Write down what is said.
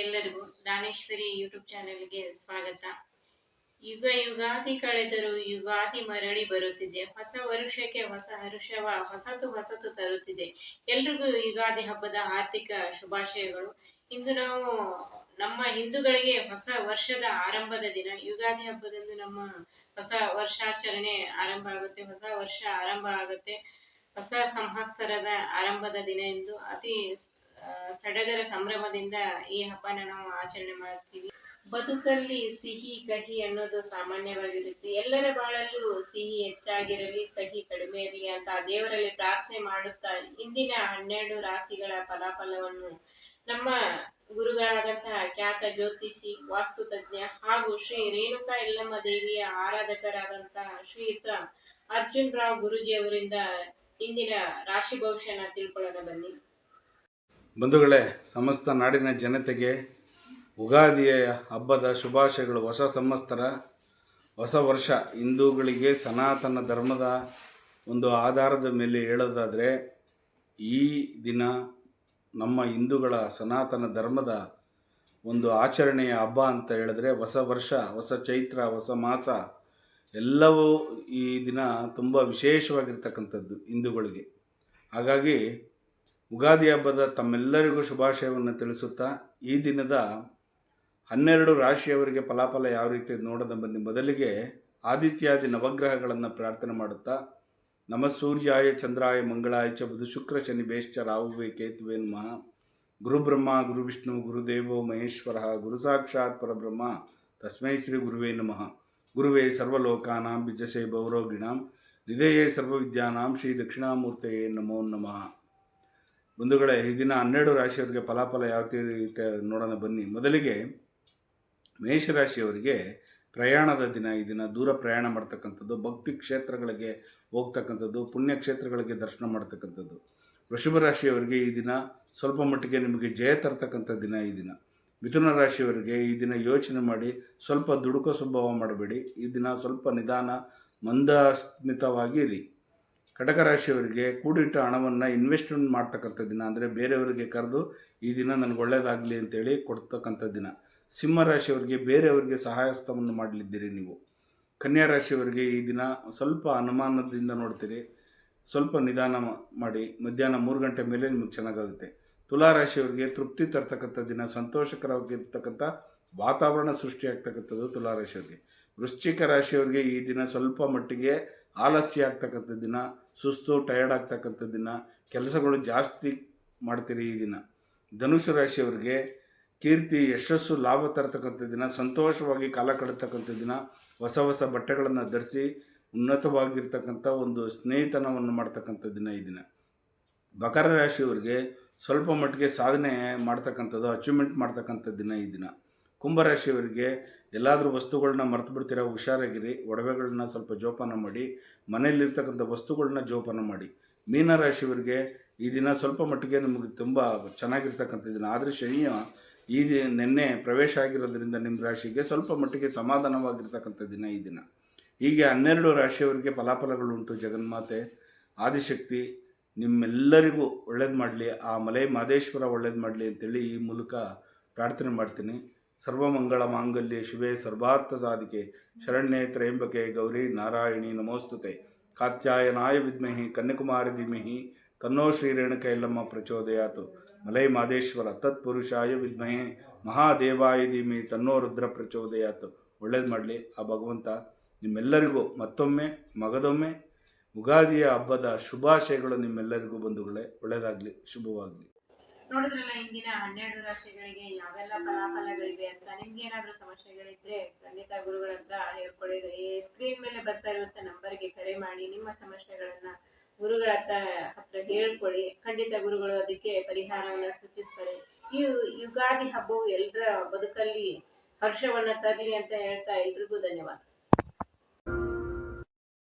ಎಲ್ಲರಿಗೂ ದಾನೇಶ್ವರಿ ಯೂಟ್ಯೂಬ್ ಚಾನೆಲ್ಗೆ ಸ್ವಾಗತ. ಯುಗಾದಿ ಕಳೆದರೂ ಯುಗಾದಿ ಮರಳಿ ಬರುತ್ತಿದೆ. ಹೊಸ ವರುಷಕ್ಕೆ ಹೊಸ ಹರ್ಷವ ಹೊಸತು ತರುತ್ತಿದೆ. ಎಲ್ರಿಗೂ ಯುಗಾದಿ ಹಬ್ಬದ ಆರ್ಥಿಕ ಶುಭಾಶಯಗಳು. ಇಂದು ನಾವು ನಮ್ಮ ಹಿಂದೂಗಳಿಗೆ ಹೊಸ ವರ್ಷದ ಆರಂಭದ ದಿನ. ಯುಗಾದಿ ಹಬ್ಬದಂದು ನಮ್ಮ ಹೊಸ ವರ್ಷಾಚರಣೆ ಆರಂಭ ಆಗುತ್ತೆ. ಹೊಸ ವರ್ಷ ಆರಂಭ ಆಗುತ್ತೆ. ಹೊಸ ಸಂವತ್ಸರದ ಆರಂಭದ ದಿನ ಎಂದು ಅತಿ ಸಡಗರ ಸಂಭ್ರಮದಿಂದ ಈ ಹಬ್ಬನ ನಾವು ಆಚರಣೆ ಮಾಡ್ತೀವಿ. ಬದುಕಲ್ಲಿ ಸಿಹಿ ಕಹಿ ಅನ್ನೋದು ಸಾಮಾನ್ಯವಾಗಿರುತ್ತೆ. ಎಲ್ಲರ ಬಾಳಲ್ಲೂ ಸಿಹಿ ಹೆಚ್ಚಾಗಿರಲಿ, ಕಹಿ ಕಡಿಮೆ ಇರಲಿ ಅಂತ ದೇವರಲ್ಲಿ ಪ್ರಾರ್ಥನೆ ಮಾಡುತ್ತಾ ಇಂದಿನ 12 ರಾಶಿಗಳ ಫಲಾಫಲವನ್ನು ನಮ್ಮ ಗುರುಗಳಾದಂತಹ ಖ್ಯಾತ ಜ್ಯೋತಿಷಿ, ವಾಸ್ತುತಜ್ಞ ಹಾಗೂ ಶ್ರೀ ರೇಣುಕಾ ಯಲ್ಲಮ್ಮ ದೇವಿಯ ಆರಾಧಕರಾದಂತಹ ಶ್ರೀಯುತ ಅರ್ಜುನ್ ರಾವ್ ಗುರುಜಿ ಅವರಿಂದ ಇಂದಿನ ರಾಶಿ ಭವಿಷ್ಯನ ತಿಳ್ಕೊಳ್ಳೋಣ ಬನ್ನಿ. ಬಂಧುಗಳೇ, ಸಮಸ್ತ ನಾಡಿನ ಜನತೆಗೆ ಉಗಾದಿಯ ಹಬ್ಬದ ಶುಭಾಶಯಗಳು. ಹೊಸ ಸಂವತ್ಸರ, ಹೊಸ ವರ್ಷ. ಹಿಂದೂಗಳಿಗೆ ಸನಾತನ ಧರ್ಮದ ಒಂದು ಆಧಾರದ ಮೇಲೆ ಹೇಳೋದಾದರೆ ಈ ದಿನ ನಮ್ಮ ಹಿಂದೂಗಳ ಸನಾತನ ಧರ್ಮದ ಒಂದು ಆಚರಣೆಯ ಹಬ್ಬ ಅಂತ ಹೇಳಿದ್ರೆ ಹೊಸ ವರ್ಷ, ಹೊಸ ಚೈತ್ರ, ಹೊಸ ಮಾಸ ಎಲ್ಲವೂ ಈ ದಿನ ತುಂಬ ವಿಶೇಷವಾಗಿರ್ತಕ್ಕಂಥದ್ದು ಹಿಂದೂಗಳಿಗೆ. ಹಾಗಾಗಿ ಉಗಾದಿ ಹಬ್ಬದ ತಮ್ಮೆಲ್ಲರಿಗೂ ಶುಭಾಶಯವನ್ನು ತಿಳಿಸುತ್ತಾ ಈ ದಿನದ 12 ರಾಶಿಯವರಿಗೆ ಫಲಾಫಲ ಯಾವ ರೀತಿ ನೋಡೋದ ಬನ್ನಿ. ಮೊದಲಿಗೆ ಆದಿತ್ಯಾದಿ ನವಗ್ರಹಗಳನ್ನು ಪ್ರಾರ್ಥನೆ ಮಾಡುತ್ತಾ ನಮ ಸೂರ್ಯಾಯ ಚಂದ್ರಾಯ ಮಂಗಳಾಯ ಚ ಬುಧ ಶುಕ್ರ ಶನಿ ಬೇಶ್ಚ ರಾಹುವೇ ಕೇತುವೇ ನಮಃ. ಗುರು ಬ್ರಹ್ಮ ಗುರು ವಿಷ್ಣು ಗುರುದೇವೋ ಮಹೇಶ್ವರ ಗುರು ಸಾಕ್ಷಾತ್ ಪರಬ್ರಹ್ಮ ತಸ್ಮೈ ಶ್ರೀ ಗುರುವೇ ನಮಃ. ಗುರುವೇ ಸರ್ವಲೋಕಾನಾಂ ಬಿಜಸೇ ಭೌರೋಗಿಣಾಂ ಹೃದಯೇ ಸರ್ವವಿದ್ಯಾನಾಂ ಶ್ರೀ ದಕ್ಷಿಣಾಮೂರ್ತಯೇ ನಮೋ ನಮಃ. ಬಂಧುಗಳೇ, ಈ ದಿನ 12 ರಾಶಿಯವರಿಗೆ ಫಲಾಫಲ ಯಾವ ರೀತಿ ನೋಡೋಣ ಬನ್ನಿ. ಮೊದಲಿಗೆ ಮೇಷರಾಶಿಯವರಿಗೆ ಪ್ರಯಾಣದ ದಿನ. ಈ ದಿನ ದೂರ ಪ್ರಯಾಣ ಮಾಡ್ತಕ್ಕಂಥದ್ದು, ಭಕ್ತಿ ಕ್ಷೇತ್ರಗಳಿಗೆ ಹೋಗ್ತಕ್ಕಂಥದ್ದು, ಪುಣ್ಯಕ್ಷೇತ್ರಗಳಿಗೆ ದರ್ಶನ ಮಾಡ್ತಕ್ಕಂಥದ್ದು. ವೃಷಭ ರಾಶಿಯವರಿಗೆ ಈ ದಿನ ಸ್ವಲ್ಪ ಮಟ್ಟಿಗೆ ನಿಮಗೆ ಜಯ ತರ್ತಕ್ಕಂಥ ದಿನ ಈ ದಿನ. ಮಿಥುನ ರಾಶಿಯವರಿಗೆ ಈ ದಿನ ಯೋಚನೆ ಮಾಡಿ ಸ್ವಲ್ಪ ದುಡುಕೋ ಸ್ವಭಾವ ಮಾಡಬೇಡಿ. ಈ ದಿನ ಸ್ವಲ್ಪ ನಿಧಾನ ಮಂದಸ್ಮಿತವಾಗಿ ಇರಿ. ಕಟಕ ರಾಶಿಯವರಿಗೆ ಕೂಡಿಟ್ಟ ಹಣವನ್ನು ಇನ್ವೆಸ್ಟ್ಮೆಂಟ್ ಮಾಡ್ತಕ್ಕಂಥ ದಿನ, ಅಂದರೆ ಬೇರೆಯವರಿಗೆ ಕರೆದು ಈ ದಿನ ನನಗೆ ಒಳ್ಳೆಯದಾಗಲಿ ಅಂತೇಳಿ ಕೊಡ್ತಕ್ಕಂಥ ದಿನ. ಸಿಂಹ ರಾಶಿಯವರಿಗೆ ಬೇರೆಯವರಿಗೆ ಸಹಾಯಸ್ತವನ್ನು ಮಾಡಲಿದ್ದೀರಿ ನೀವು. ಕನ್ಯಾ ರಾಶಿಯವರಿಗೆ ಈ ದಿನ ಸ್ವಲ್ಪ ಅನುಮಾನದಿಂದ ನೋಡ್ತೀರಿ, ಸ್ವಲ್ಪ ನಿಧಾನ ಮಾಡಿ. ಮಧ್ಯಾಹ್ನ 3 ಗಂಟೆ ಮೇಲೆ ನಿಮಗೆ ಚೆನ್ನಾಗಾಗುತ್ತೆ. ತುಲಾ ರಾಶಿಯವರಿಗೆ ತೃಪ್ತಿ ತರ್ತಕ್ಕಂಥ ದಿನ, ಸಂತೋಷಕರವಾಗಿರ್ತಕ್ಕಂಥ ವಾತಾವರಣ ಸೃಷ್ಟಿಯಾಗ್ತಕ್ಕಂಥದ್ದು ತುಲಾ ರಾಶಿಯವರಿಗೆ. ವೃಶ್ಚಿಕ ರಾಶಿಯವರಿಗೆ ಈ ದಿನ ಸ್ವಲ್ಪ ಮಟ್ಟಿಗೆ ಆಲಸ್ಯ ಆಗ್ತಕ್ಕಂಥ ದಿನ, ಸುಸ್ತು ಟಯರ್ಡ್ ಆಗ್ತಕ್ಕಂಥ ದಿನ, ಕೆಲಸಗಳು ಜಾಸ್ತಿ ಮಾಡ್ತೀರಿ ಈ ದಿನ. ಧನುಸು ರಾಶಿಯವರಿಗೆ ಕೀರ್ತಿ, ಯಶಸ್ಸು, ಲಾಭ ತರತಕ್ಕಂಥ ದಿನ, ಸಂತೋಷವಾಗಿ ಕಾಲ ಕಳತಕ್ಕಂಥ ದಿನ, ಹೊಸ ಬಟ್ಟೆಗಳನ್ನು ಧರಿಸಿ ಉನ್ನತವಾಗಿರ್ತಕ್ಕಂಥ ಒಂದು ಸ್ನೇಹಿತನವನ್ನು ಮಾಡ್ತಕ್ಕಂಥ ದಿನ ಈ ದಿನ. ಮಕರ ರಾಶಿಯವರಿಗೆ ಸ್ವಲ್ಪ ಮಟ್ಟಿಗೆ ಸಾಧನೆ ಮಾಡ್ತಕ್ಕಂಥದ್ದು, ಅಚೀವ್ಮೆಂಟ್ ಮಾಡ್ತಕ್ಕಂಥ ದಿನ ಈ ದಿನ. ಕುಂಭರಾಶಿಯವರಿಗೆ ಎಲ್ಲಾದರೂ ವಸ್ತುಗಳನ್ನ ಮರೆತು ಬಿಡ್ತೀರ, ಹುಷಾರಾಗಿರಿ. ಒಡವೆಗಳನ್ನ ಸ್ವಲ್ಪ ಜೋಪಾನ ಮಾಡಿ, ಮನೆಯಲ್ಲಿರ್ತಕ್ಕಂಥ ವಸ್ತುಗಳನ್ನ ಜೋಪಾನ ಮಾಡಿ. ಮೀನರಾಶಿಯವರಿಗೆ ಈ ದಿನ ಸ್ವಲ್ಪ ಮಟ್ಟಿಗೆ ನಿಮಗೆ ತುಂಬ ಚೆನ್ನಾಗಿರ್ತಕ್ಕಂಥ ದಿನ. ಆದರೆ ಶನಿಯ ಈ ನಿನ್ನೆ ಪ್ರವೇಶ ಆಗಿರೋದ್ರಿಂದ ನಿಮ್ಮ ರಾಶಿಗೆ ಸ್ವಲ್ಪ ಮಟ್ಟಿಗೆ ಸಮಾಧಾನವಾಗಿರ್ತಕ್ಕಂಥ ದಿನ ಈ ದಿನ. ಹೀಗೆ 12 ರಾಶಿಯವರಿಗೆ ಫಲಾಫಲಗಳುಂಟು. ಜಗನ್ಮಾತೆ ಆದಿಶಕ್ತಿ ನಿಮ್ಮೆಲ್ಲರಿಗೂ ಒಳ್ಳೇದು ಮಾಡಲಿ, ಆ ಮಲೈ ಮಾದೇಶ್ವರ ಒಳ್ಳೇದು ಮಾಡಲಿ ಅಂತೇಳಿ ಈ ಮೂಲಕ ಪ್ರಾರ್ಥನೆ ಮಾಡ್ತೀನಿ. ಸರ್ವಮಂಗಳ ಮಾಂಗಲ್ಯ ಶಿವೆ ಸರ್ವಾರ್ಥ ಸಾಧಿಕೆ ಶರಣ್ಯೇ ತ್ರ್ಯಂಬಕೆ ಗೌರಿ ನಾರಾಯಣಿ ನಮೋಸ್ತುತೆ. ಕಾತ್ಯಾಯನಾಯ ವಿದ್ಮಹಿ ಕನ್ಯಾಕುಮಾರಿ ಧೀಮಹಿ ತನ್ನೋ ಶ್ರೀ ರೇಣುಕಾ ಯಲ್ಲಮ್ಮ ಪ್ರಚೋದಯಾತು. ಮಲೈ ಮಾದೇಶ್ವರ ತತ್ಪುರುಷಾಯ ವಿದ್ಮಹಿ ಮಹಾದೇವಾಯ ಧೀಮಹಿ ತನ್ನೋ ರುದ್ರ ಪ್ರಚೋದಯಾತು. ಒಳ್ಳೇದು ಮಾಡಲಿ ಆ ಭಗವಂತ. ನಿಮ್ಮೆಲ್ಲರಿಗೂ ಮತ್ತೊಮ್ಮೆ ಮಗದೊಮ್ಮೆ ಉಗಾದಿಯ ಹಬ್ಬದ ಶುಭಾಶಯಗಳು ನಿಮ್ಮೆಲ್ಲರಿಗೂ ಬಂಧುಗಳೇ. ಒಳ್ಳೆಯದಾಗಲಿ, ಶುಭವಾಗಲಿ. ನೋಡಿದ್ರಲ್ಲ ಇಂದಿನ 12 ರಾಶಿಗಳಿಗೆ ಯಾವೆಲ್ಲ ಫಲಾಫಲಗಳಿವೆ ಅಂತ. ನಿಮ್ಗೆ ಏನಾದ್ರೂ ಸಮಸ್ಯೆಗಳಿದ್ರೆ ಖಂಡಿತ ಗುರುಗಳ ಹತ್ರ ಹೇಳ್ಕೊಳ್ಳಿ. ಸ್ಕ್ರೀನ್ ಮೇಲೆ ಬರ್ತಾ ಇರುವಂತ ನಂಬರ್ಗೆ ಕರೆ ಮಾಡಿ ನಿಮ್ಮ ಸಮಸ್ಯೆಗಳನ್ನ ಗುರುಗಳ ಹತ್ರ ಹೇಳ್ಕೊಳ್ಳಿ. ಖಂಡಿತ ಗುರುಗಳು ಅದಕ್ಕೆ ಪರಿಹಾರವನ್ನ ಸೂಚಿಸ್ತಾರೆ. ಈ ಯುಗಾದಿ ಹಬ್ಬವು ಎಲ್ಲರ ಬದುಕಲ್ಲಿ ಹರ್ಷವನ್ನ ತರಲಿ ಅಂತ ಹೇಳ್ತಾ ಎಲ್ರಿಗೂ ಧನ್ಯವಾದ.